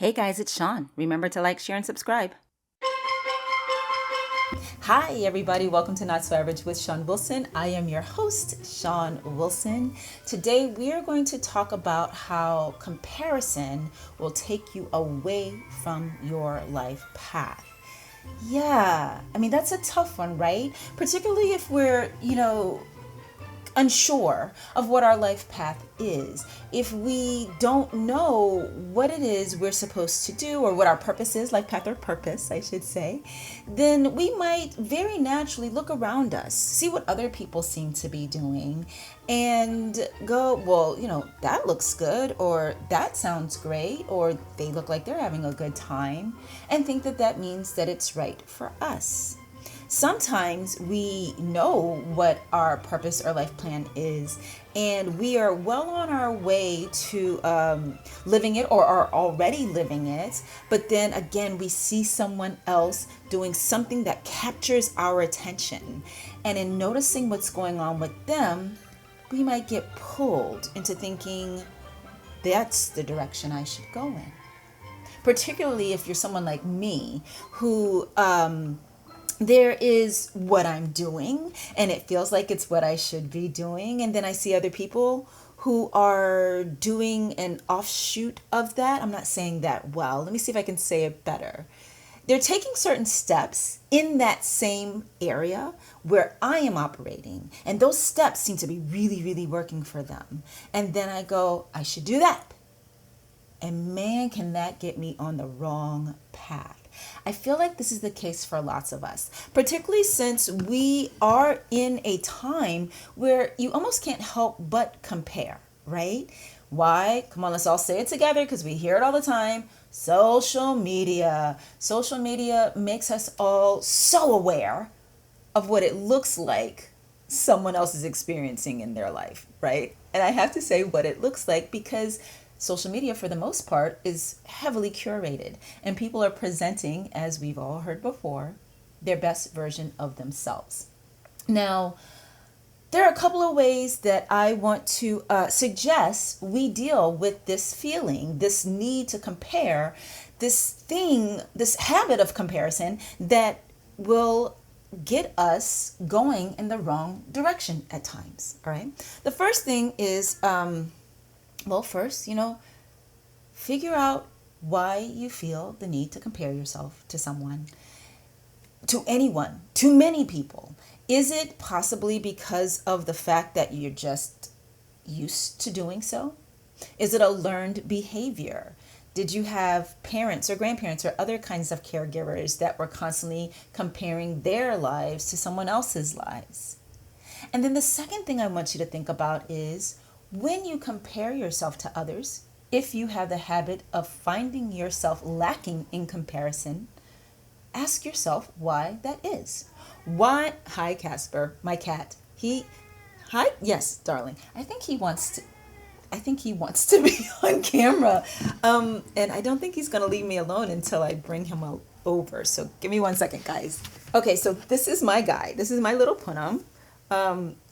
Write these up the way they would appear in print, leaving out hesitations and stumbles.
Hey guys, it's Shon. Remember to like, share, and subscribe. Hi everybody, welcome to Not So Average with Shon Wilson. I am your host, Shon Wilson. Today we are going to talk about how comparison will take you away from your life path. Yeah, I mean, that's a tough one, right? Particularly if we're, unsure of what our life path is. If we don't know what it is we're supposed to do or what our purpose is, life path or purpose, I should say, then we might very naturally look around us, see what other people seem to be doing, and go, well, that looks good, or that sounds great, or they look like they're having a good time, and think that that means that it's right for us. Sometimes we know what our purpose or life plan is, and we are well on our way to living it or are already living it. But then again, we see someone else doing something that captures our attention. And in noticing what's going on with them, we might get pulled into thinking that's the direction I should go in. Particularly if you're someone like me who there is what I'm doing and it feels like it's what I should be doing. And then I see other people who are doing an offshoot of that. I'm not saying that well. Let me see if I can say it better. They're taking certain steps in that same area where I am operating. And those steps seem to be really, really working for them. And then I go, I should do that. And man, can that get me on the wrong path. I feel like this is the case for lots of us, particularly since we are in a time where you almost can't help but compare, right? Why? Come on, let's all say it together because we hear it all the time. Social media. Social media makes us all so aware of what it looks like someone else is experiencing in their life, right? And I have to say what it looks like because social media, for the most part, is heavily curated, and people are presenting, as we've all heard before, their best version of themselves. Now, there are a couple of ways that I want to suggest we deal with this feeling, this need to compare, this habit of comparison that will get us going in the wrong direction at times. All right. The first thing is, first, figure out why you feel the need to compare yourself to someone, to anyone, to many people. Is it possibly because of the fact that you're just used to doing so? Is it a learned behavior? Did you have parents or grandparents or other kinds of caregivers that were constantly comparing their lives to someone else's lives? And then the second thing I want you to think about is when you compare yourself to others, if you have the habit of finding yourself lacking in comparison, ask yourself why that is. Why? Hi, Casper, my cat. Hi, yes, darling. I think he wants to be on camera. And I don't think he's going to leave me alone until I bring him over. So give me 1 second, guys. Okay, so this is my guy. This is my little punam.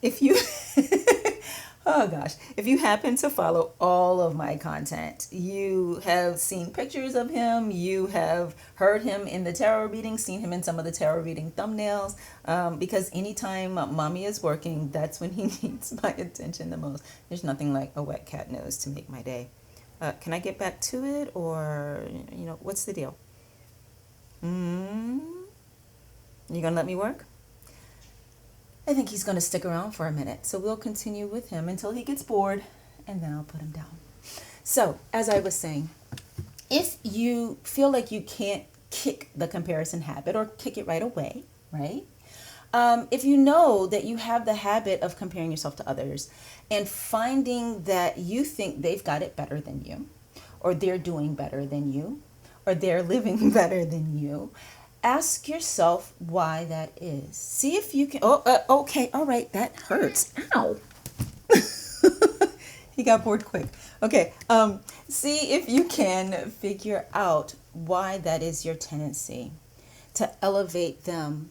If you Oh gosh, if you happen to follow all of my content, you have seen pictures of him, you have heard him in the tarot reading, seen him in some of the tarot reading thumbnails, because anytime mommy is working, that's when he needs my attention the most. There's nothing like a wet cat nose to make my day. Can I get back to it, or, what's the deal? You gonna let me work? I think he's going to stick around for a minute. So we'll continue with him until he gets bored, and then I'll put him down. So, as I was saying, if you feel like you can't kick the comparison habit or kick it right away, right? If you know that you have the habit of comparing yourself to others and finding that you think they've got it better than you, or they're doing better than you, or they're living better than you, ask yourself why that is. See if you can. Okay, all right, that hurts. Ow. He got bored quick. Okay, see if you can figure out why that is your tendency to elevate them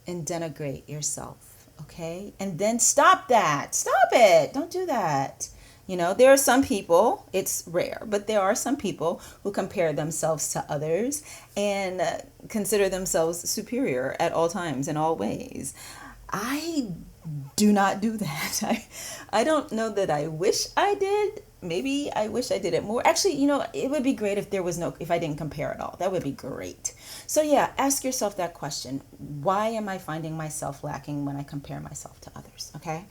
and denigrate yourself. Okay, and then stop that. Stop it. Don't do that. There are some people, it's rare, but there are some people who compare themselves to others and consider themselves superior at all times in all ways. I do not do that. I don't know that I wish I did. Maybe I wish I did it more. Actually, it would be great if I didn't compare at all. That would be great. So yeah, ask yourself that question. Why am I finding myself lacking when I compare myself to others? Okay.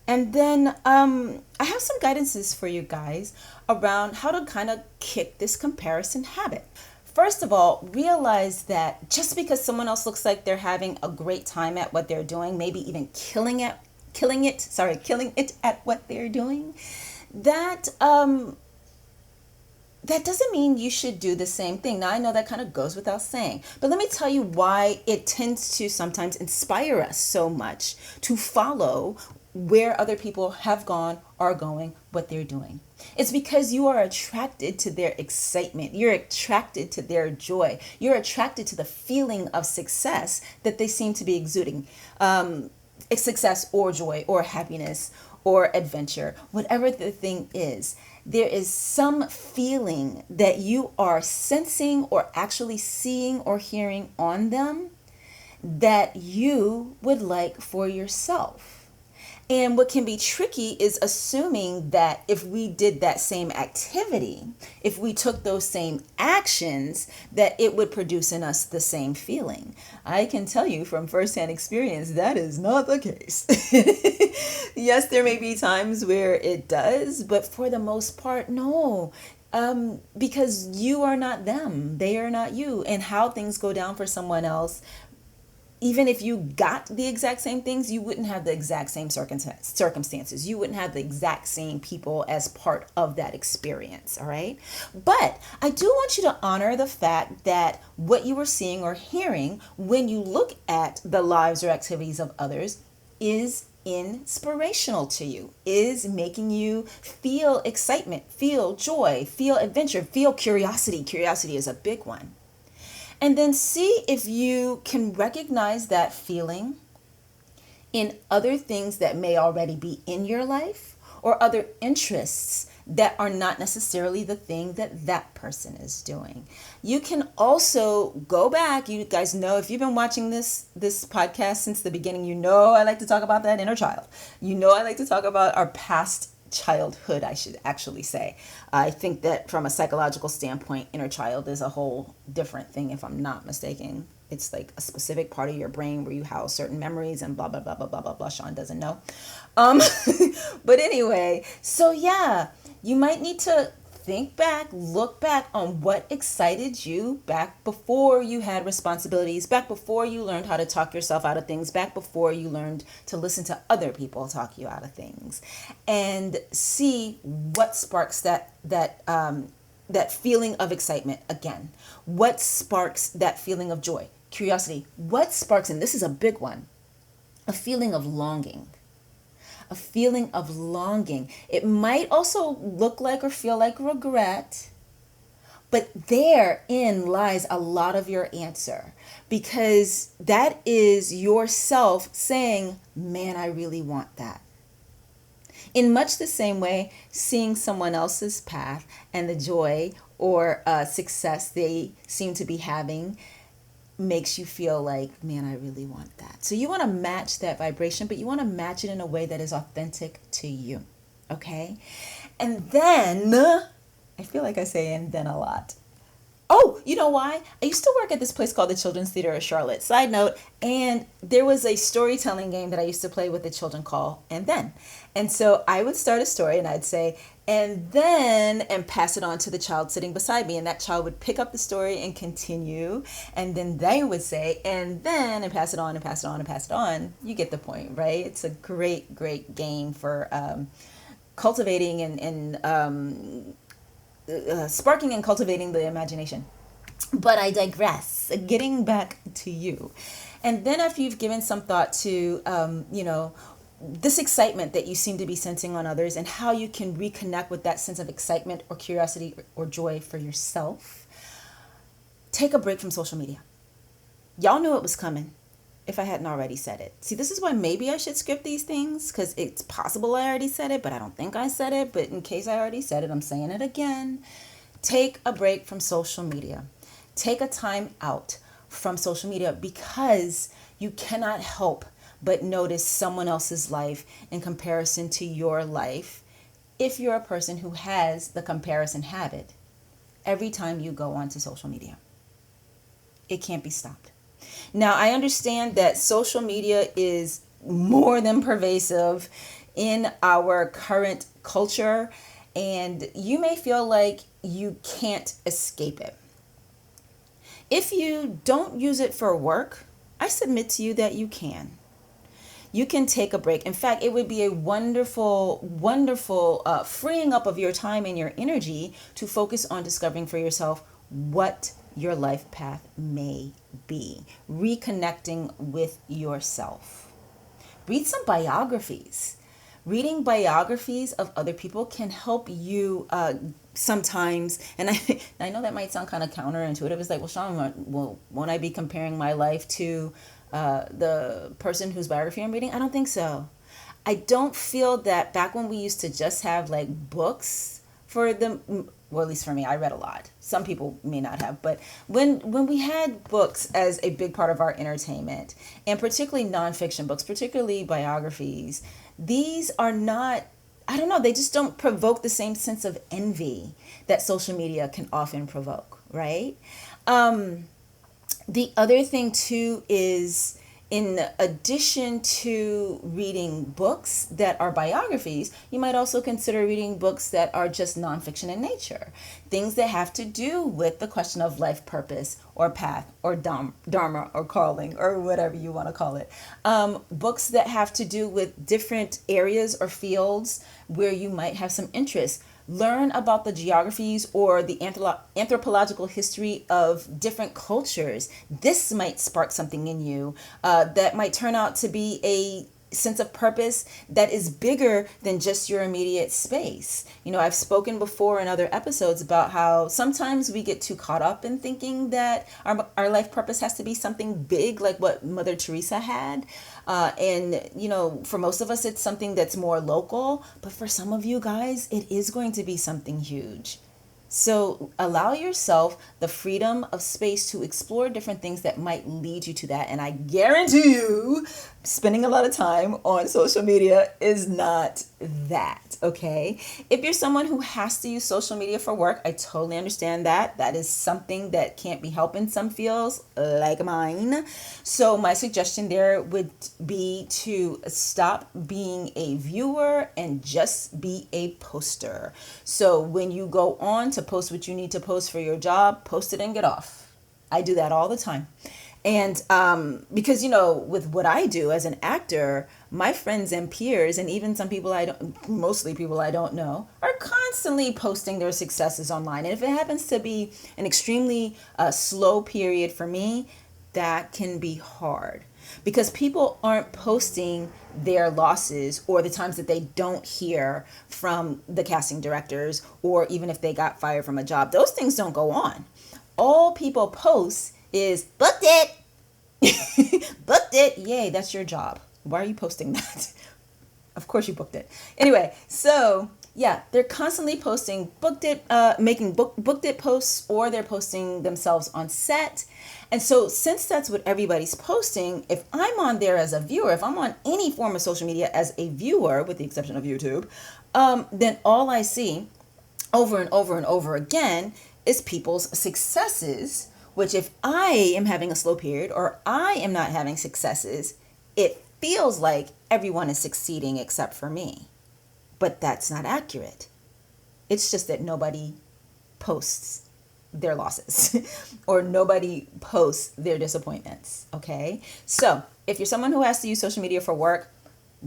And then I have some guidances for you guys around how to kind of kick this comparison habit. First of all, realize that just because someone else looks like they're having a great time at what they're doing, maybe even killing it at what they're doing, that that doesn't mean you should do the same thing. Now, I know that kind of goes without saying, but let me tell you why it tends to sometimes inspire us so much to follow where other people have gone, are going, what they're doing. It's because you are attracted to their excitement. You're attracted to their joy. You're attracted to the feeling of success that they seem to be exuding. Success or joy or happiness or adventure, whatever the thing is. There is some feeling that you are sensing or actually seeing or hearing on them that you would like for yourself. And what can be tricky is assuming that if we did that same activity, if we took those same actions, that it would produce in us the same feeling. I can tell you from firsthand experience, that is not the case. Yes, there may be times where it does, but for the most part, no. Because you are not them. They are not you. And how things go down for someone else, even if you got the exact same things, you wouldn't have the exact same circumstances. You wouldn't have the exact same people as part of that experience, all right? But I do want you to honor the fact that what you were seeing or hearing when you look at the lives or activities of others is inspirational to you, is making you feel excitement, feel joy, feel adventure, feel curiosity. Curiosity is a big one. And then see if you can recognize that feeling in other things that may already be in your life or other interests that are not necessarily the thing that that person is doing. You can also go back. You guys know, if you've been watching this podcast since the beginning, I like to talk about that inner child. I like to talk about our past childhood, I should actually say. I think that from a psychological standpoint, inner child is a whole different thing, if I'm not mistaken. It's like a specific part of your brain where you house certain memories and blah, blah, blah, blah, blah, blah, blah. Shon doesn't know. But anyway, so yeah, you might need to look back on what excited you back before you had responsibilities, back before you learned how to talk yourself out of things, back before you learned to listen to other people talk you out of things, and see what sparks that feeling of excitement again. What sparks that feeling of joy, curiosity? What sparks, and this is a big one, a feeling of longing. A feeling of longing. It might also look like or feel like regret, but therein lies a lot of your answer, because that is yourself saying, man, I really want that. In much the same way, seeing someone else's path and the joy or success they seem to be having makes you feel like, man, I really want that. So you want to match that vibration, but you want to match it in a way that is authentic to you. Okay? And then, I feel like I say and then a lot. Oh, you know why? I used to work at this place called the Children's Theater of Charlotte. Side note, and there was a storytelling game that I used to play with the children called And Then. And so I would start a story and I'd say, and then, and pass it on to the child sitting beside me. And that child would pick up the story and continue. And then they would say, and then, and pass it on and pass it on and pass it on. You get the point, right? It's a great, great game for cultivating and sparking and cultivating the imagination. But I digress. Getting back to you. And then after you've given some thought to, this excitement that you seem to be sensing on others and how you can reconnect with that sense of excitement or curiosity or joy for yourself, take a break from social media. Y'all knew it was coming. if I hadn't already said it. See, this is why maybe I should script these things, because it's possible I already said it, but I don't think I said it. But in case I already said it, I'm saying it again. Take a break from social media. Take a time out from social media, because you cannot help but notice someone else's life in comparison to your life if you're a person who has the comparison habit every time you go onto social media. It can't be stopped. Now, I understand that social media is more than pervasive in our current culture, and you may feel like you can't escape it. If you don't use it for work, I submit to you that you can. You can take a break. In fact, it would be a wonderful, wonderful freeing up of your time and your energy to focus on discovering for yourself what your life path may be. Reconnecting with yourself. Read some biographies. Reading biographies of other people can help you sometimes, and I know that might sound kind of counterintuitive. It's like, well, Shon, won't I be comparing my life to the person whose biography I'm reading? I don't think so. I don't feel that back when we used to just have like books for them, well, at least for me, I read a lot. Some people may not have, but when we had books as a big part of our entertainment, and particularly nonfiction books, particularly biographies, these are not, I don't know, they just don't provoke the same sense of envy that social media can often provoke, right? The other thing too is, in addition to reading books that are biographies, you might also consider reading books that are just nonfiction in nature. Things that have to do with the question of life purpose or path or dharma or calling or whatever you want to call it. Books that have to do with different areas or fields where you might have some interest. Learn about the geographies or the anthropological history of different cultures. This might spark something in you that might turn out to be a sense of purpose that is bigger than just your immediate space. You know, I've spoken before in other episodes about how sometimes we get too caught up in thinking that our life purpose has to be something big, like what Mother Teresa had. And, you know, for most of us, it's something that's more local. But for some of you guys, it is going to be something huge. So allow yourself the freedom of space to explore different things that might lead you to that. And I guarantee you, spending a lot of time on social media is not that, okay? If you're someone who has to use social media for work, I totally understand that. That is something that can't be helped in some fields, like mine. So my suggestion there would be to stop being a viewer and just be a poster. So when you go on to post what you need to post for your job, post it and get off. I do that all the time. And because, you know, with what I do as an actor, my friends and peers, and even some people mostly people I don't know, are constantly posting their successes online. And if it happens to be an extremely slow period for me, that can be hard. Because people aren't posting their losses or the times that they don't hear from the casting directors, or even if they got fired from a job. Those things don't go on. All people post is booked it. Booked it. Yay, that's your job. Why are you posting that? Of course you booked it. Anyway, so yeah, they're constantly posting booked it, making booked it posts, or they're posting themselves on set. And so since that's what everybody's posting, if I'm on there as a viewer, if I'm on any form of social media as a viewer, with the exception of YouTube, then all I see over and over and over again is people's successes, which if I am having a slow period or I am not having successes, it feels like everyone is succeeding except for me. But that's not accurate. It's just that nobody posts their losses or nobody posts their disappointments. Okay. So if you're someone who has to use social media for work,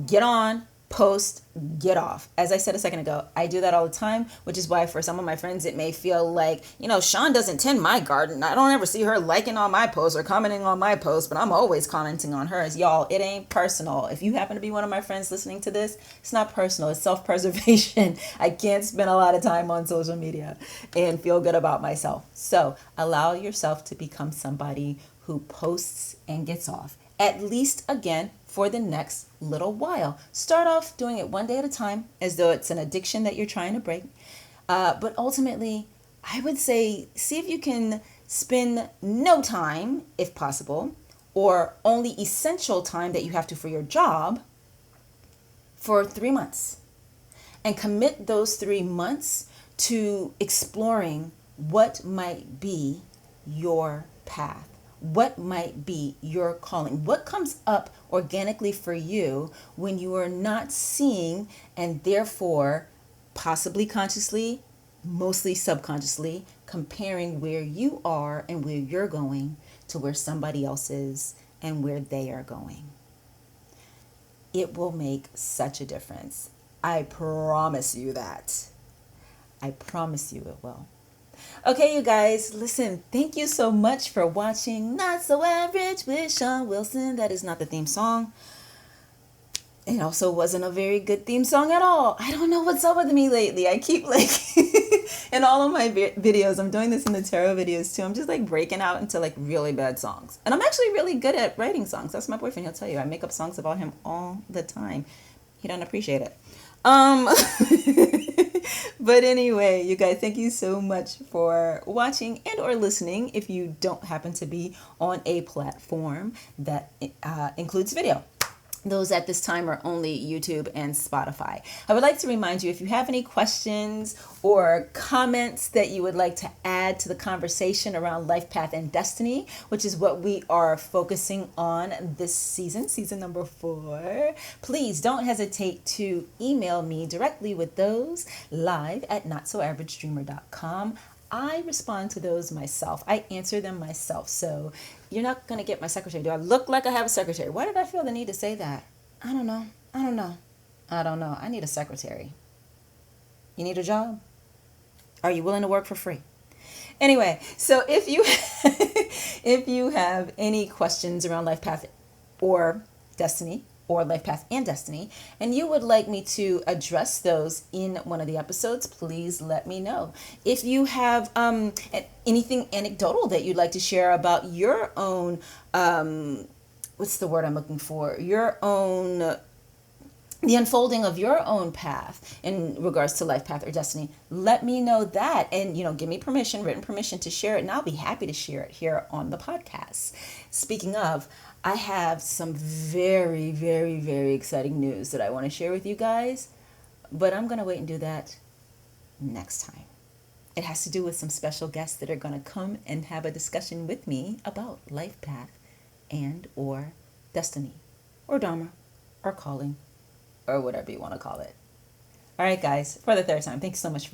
get on, post, get off. As I said a second ago, I do that all the time, which is why for some of my friends, it may feel like, you know, Shon doesn't tend my garden. I don't ever see her liking on my posts or commenting on my posts, but I'm always commenting on hers. Y'all, it ain't personal. If you happen to be one of my friends listening to this, it's not personal. It's self-preservation. I can't spend a lot of time on social media and feel good about myself. So allow yourself to become somebody who posts and gets off. at least again for the next little while. Start off doing it one day at a time as though it's an addiction that you're trying to break. But ultimately, I would say see if you can spend no time, if possible, or only essential time that you have to for your job for 3 months. And commit those 3 months to exploring what might be your path. What might be your calling? What comes up organically for you when you are not seeing and therefore possibly consciously, mostly subconsciously, comparing where you are and where you're going to where somebody else is and where they are going? It will make such a difference. I promise you that. I promise you it will. Okay, you guys, listen, thank you so much for watching Not So Average with Shon Wilson. That is not the theme song. It also wasn't a very good theme song at all. I don't know what's up with me lately. I keep in all of my videos, I'm doing this in the tarot videos too. I'm just breaking out into really bad songs. And I'm actually really good at writing songs. That's my boyfriend. He'll tell you. I make up songs about him all the time. He don't appreciate it. But anyway, you guys, thank you so much for watching and or listening if you don't happen to be on a platform that includes video. Those at this time are only YouTube and Spotify. I would like to remind you, if you have any questions or comments that you would like to add to the conversation around life path and destiny, which is what we are focusing on this season number 4, please don't hesitate to email me directly with those live at notsoaveragedreamer.com. I respond to those myself. I answer them myself. So you're not going to get my secretary. Do I look like I have a secretary? Why did I feel the need to say that? I don't know. I need a secretary. You need a job? Are you willing to work for free? Anyway, so if you have any questions around life path or destiny, or life path and destiny, and you would like me to address those in one of the episodes, please let me know. If you have anything anecdotal that you'd like to share about your own, what's the word I'm looking for? The unfolding of your own path in regards to life path or destiny, let me know that, and give me permission, written permission to share it, and I'll be happy to share it here on the podcast. Speaking of, I have some very, very, very exciting news that I want to share with you guys, but I'm going to wait and do that next time. It has to do with some special guests that are going to come and have a discussion with me about life path and or destiny or dharma or calling or whatever you want to call it. All right, guys, for the 3rd time, thanks so much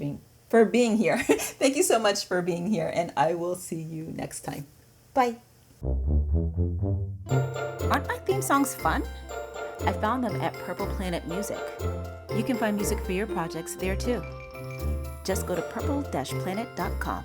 for being here. Thank you so much for being here, and I will see you next time. Bye. Aren't my theme songs fun? I found them at Purple Planet Music. You can find music for your projects there too. Just go to purple-planet.com.